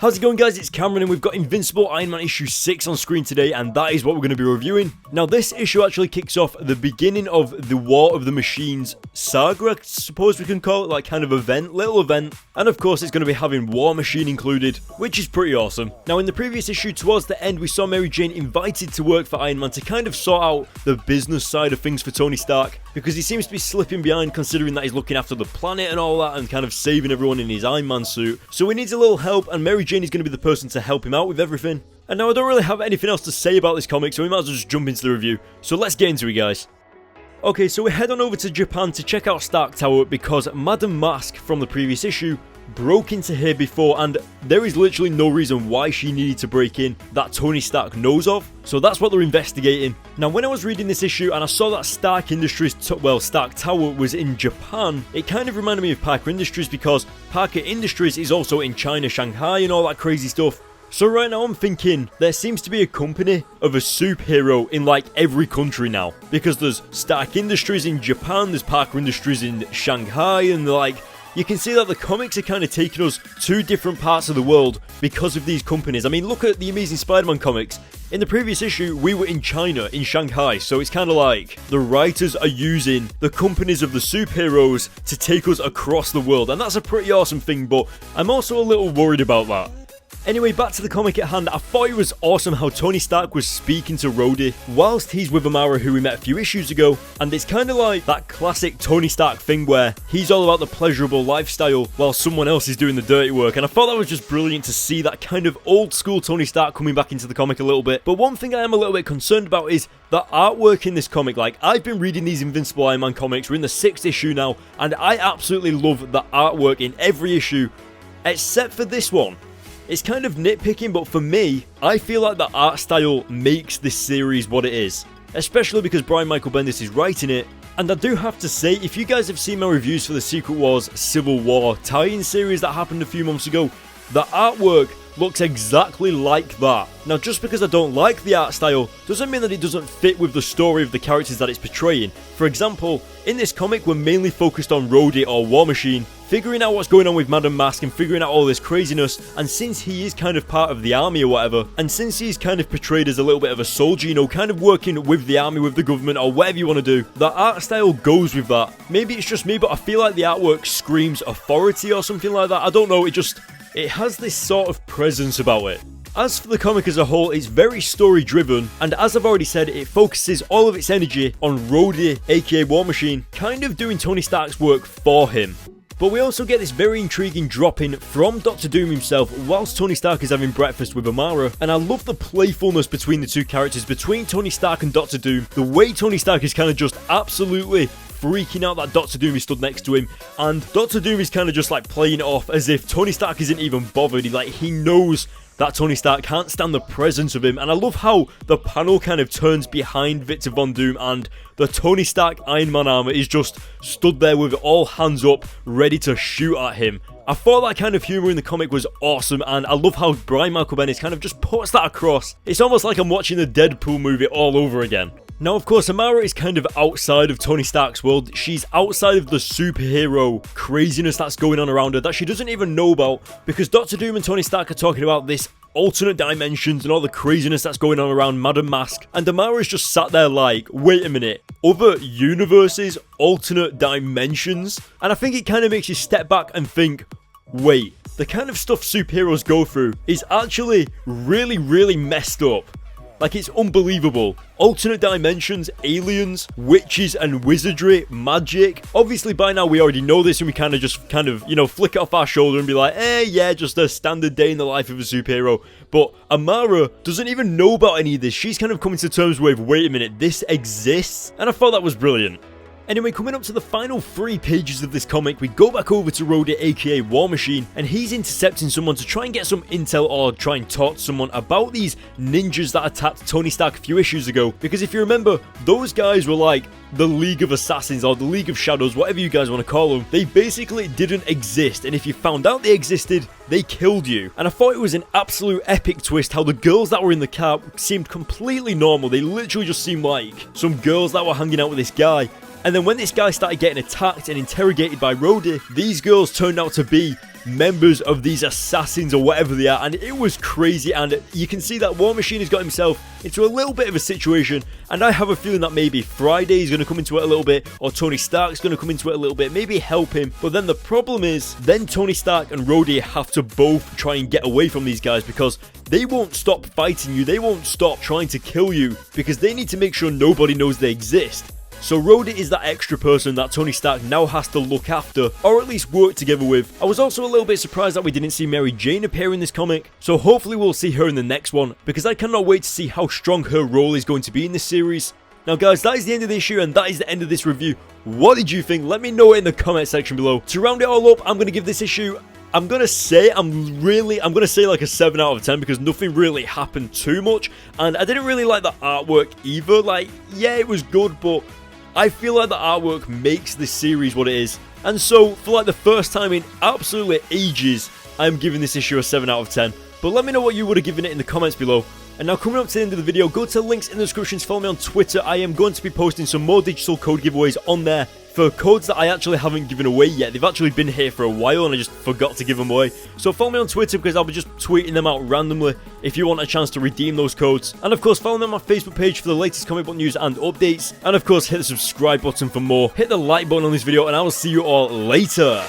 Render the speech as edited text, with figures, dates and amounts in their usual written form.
How's it going, guys? It's Cameron and we've got Invincible Iron Man issue 6 on screen today, and that is what we're going to be reviewing. Now this issue actually kicks off the beginning of the War of the Machines saga, I suppose we can call it, like kind of little event. And of course it's going to be having War Machine included, which is pretty awesome. Now in the previous issue, towards the end, we saw Mary Jane invited to work for Iron Man to kind of sort out the business side of things for Tony Stark, because he seems to be slipping behind considering that he's looking after the planet and all that and kind of saving everyone in his Iron Man suit. So he needs a little help, and Mary Jane is going to be the person to help him out with everything. And now I don't really have anything else to say about this comic, so we might as well just jump into the review. So let's get into it, guys. Okay, so we head on over to Japan to check out Stark Tower because Madame Mask from the previous issue broke into here before, and there is literally no reason why she needed to break in that Tony Stark knows of. So that's what they're investigating. Now when I was reading this issue and I saw that Stark Industries, Stark Tower was in Japan, it kind of reminded me of Parker Industries because Parker Industries is also in China, Shanghai and all that crazy stuff. So right now I'm thinking there seems to be a company of a superhero in like every country now, because there's Stark Industries in Japan, there's Parker Industries in Shanghai, and like you can see that the comics are kind of taking us to different parts of the world because of these companies. I mean, look at the Amazing Spider-Man comics. In the previous issue, we were in China, in Shanghai, so it's kind of like the writers are using the companies of the superheroes to take us across the world, and that's a pretty awesome thing, but I'm also a little worried about that. Anyway, back to the comic at hand. I thought it was awesome how Tony Stark was speaking to Rhodey whilst he's with Amara, who we met a few issues ago, and it's kind of like that classic Tony Stark thing where he's all about the pleasurable lifestyle while someone else is doing the dirty work, and I thought that was just brilliant to see that kind of old school Tony Stark coming back into the comic a little bit. But one thing I am a little bit concerned about is the artwork in this comic. Like, I've been reading these Invincible Iron Man comics, we're in the 6th issue now, and I absolutely love the artwork in every issue except for this one. It's kind of nitpicking, but for me, I feel like the art style makes this series what it is, especially because Brian Michael Bendis is writing it. And I do have to say, if you guys have seen my reviews for the Secret Wars Civil War tie-in series that happened a few months ago, the artwork looks exactly like that. Now, just because I don't like the art style doesn't mean that it doesn't fit with the story of the characters that it's portraying. For example, in this comic we're mainly focused on Rhodey or War Machine, figuring out what's going on with Madame Mask and figuring out all this craziness, and since he is kind of part of the army or whatever, and since he's kind of portrayed as a little bit of a soldier, you know, kind of working with the army, with the government, or whatever you want to do, the art style goes with that. Maybe it's just me, but I feel like the artwork screams authority or something like that. I don't know, it has this sort of presence about it. As for the comic as a whole, it's very story driven, and as I've already said, it focuses all of its energy on Rhodey, aka War Machine, kind of doing Tony Stark's work for him. But we also get this very intriguing drop-in from Dr. Doom himself whilst Tony Stark is having breakfast with Amara, and I love the playfulness between the two characters, between Tony Stark and Dr. Doom. The way Tony Stark is kind of just absolutely freaking out that Dr. Doom is stood next to him, and Dr. Doom is kind of just like playing it off as if Tony Stark isn't even bothered. He knows that Tony Stark can't stand the presence of him, and I love how the panel kind of turns behind Victor Von Doom and the Tony Stark Iron Man armor is just stood there with all hands up, ready to shoot at him. I thought that kind of humor in the comic was awesome, and I love how Brian Michael Bendis kind of just puts that across. It's almost like I'm watching the Deadpool movie all over again. Now, of course, Amara is kind of outside of Tony Stark's world. She's outside of the superhero craziness that's going on around her that she doesn't even know about, because Dr. Doom and Tony Stark are talking about this alternate dimensions and all the craziness that's going on around Madame Mask, and Amara's just sat there like, wait a minute, other universes, alternate dimensions? And I think it kind of makes you step back and think, wait, the kind of stuff superheroes go through is actually really, really messed up. Like, it's unbelievable. Alternate dimensions, aliens, witches and wizardry, magic. Obviously by now we already know this, and we kind of, you know, flick it off our shoulder and be like, yeah, just a standard day in the life of a superhero. But Amara doesn't even know about any of this. She's kind of coming to terms with, wait a minute, this exists? And I thought that was brilliant. Anyway, coming up to the final 3 pages of this comic, we go back over to Rhodey, aka War Machine, and he's intercepting someone to try and get some intel or try and talk to someone about these ninjas that attacked Tony Stark a few issues ago. Because if you remember, those guys were like the League of Assassins or the League of Shadows, whatever you guys want to call them. They basically didn't exist, and if you found out they existed, they killed you. And I thought it was an absolute epic twist how the girls that were in the car seemed completely normal. They literally just seemed like some girls that were hanging out with this guy. And then when this guy started getting attacked and interrogated by Rhodey, these girls turned out to be members of these assassins or whatever they are, and it was crazy. And you can see that War Machine has got himself into a little bit of a situation, and I have a feeling that maybe Friday is going to come into it a little bit, or Tony Stark's going to come into it a little bit, maybe help him. But then the problem is, then Tony Stark and Rhodey have to both try and get away from these guys, because they won't stop fighting you, they won't stop trying to kill you, because they need to make sure nobody knows they exist. So Rhodey is that extra person that Tony Stark now has to look after, or at least work together with. I was also a little bit surprised that we didn't see Mary Jane appear in this comic, so hopefully we'll see her in the next one, because I cannot wait to see how strong her role is going to be in this series. Now guys, that is the end of the issue, and that is the end of this review. What did you think? Let me know it in the comment section below. To round it all up, I'm going to give this issue, I'm going to say like a 7 out of 10, because nothing really happened too much, and I didn't really like the artwork either. Like, yeah, it was good, but I feel like the artwork makes this series what it is. And so, for like the first time in absolutely ages, I'm giving this issue a 7 out of 10. But let me know what you would have given it in the comments below. And now coming up to the end of the video, go to the links in the description, follow me on Twitter. I am going to be posting some more digital code giveaways on there for codes that I actually haven't given away yet. They've actually been here for a while and I just forgot to give them away. So follow me on Twitter, because I'll be just tweeting them out randomly if you want a chance to redeem those codes. And of course, follow me on my Facebook page for the latest comic book news and updates. And of course, hit the subscribe button for more. Hit the like button on this video, and I will see you all later.